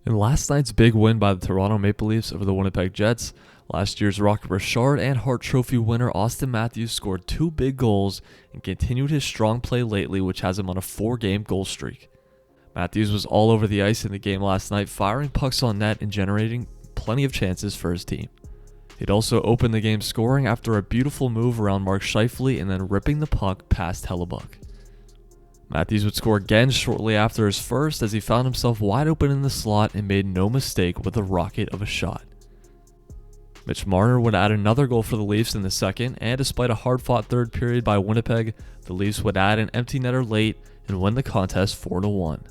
In last night's big win by the Toronto Maple Leafs over the Winnipeg Jets, last year's Rocket Richard and Hart Trophy winner Auston Matthews scored 2 big goals and continued his strong play lately, which has him on a 4-game goal streak. Matthews was all over the ice in the game last night, firing pucks on net and generating plenty of chances for his team. He'd also opened the game scoring after a beautiful move around Mark Scheifele and then ripping the puck past Hellebuck. Matthews would score again shortly after his first as he found himself wide open in the slot and made no mistake with a rocket of a shot. Mitch Marner would add another goal for the Leafs in the second, and despite a hard-fought third period by Winnipeg, the Leafs would add an empty netter late and win the contest 4-1.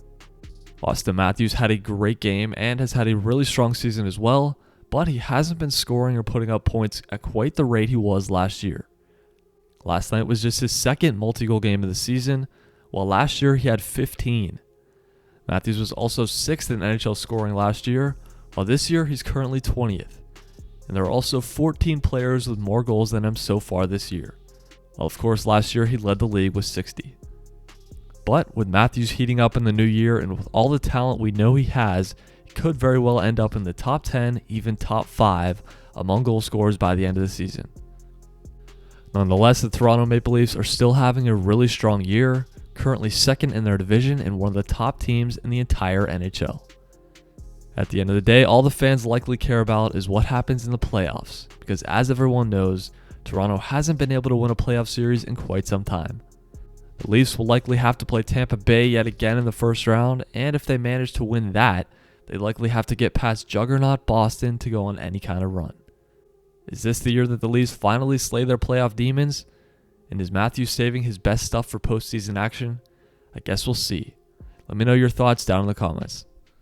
Auston Matthews had a great game and has had a really strong season as well, but he hasn't been scoring or putting up points at quite the rate he was last year. Last night was just his second multi-goal game of the season, while last year he had 15. Matthews was also 6th in NHL scoring last year, while this year he's currently 20th. And there are also 14 players with more goals than him so far this year. Well, of course, last year he led the league with 60. But with Matthews heating up in the new year and with all the talent we know he has, he could very well end up in the top 10, even top 5 among goal scorers by the end of the season. Nonetheless, the Toronto Maple Leafs are still having a really strong year, currently second in their division and one of the top teams in the entire NHL. At the end of the day, all the fans likely care about is what happens in the playoffs, because as everyone knows, Toronto hasn't been able to win a playoff series in quite some time. The Leafs will likely have to play Tampa Bay yet again in the first round, and if they manage to win that, they likely have to get past juggernaut Boston to go on any kind of run. Is this the year that the Leafs finally slay their playoff demons? And is Matthews saving his best stuff for postseason action? I guess we'll see. Let me know your thoughts down in the comments.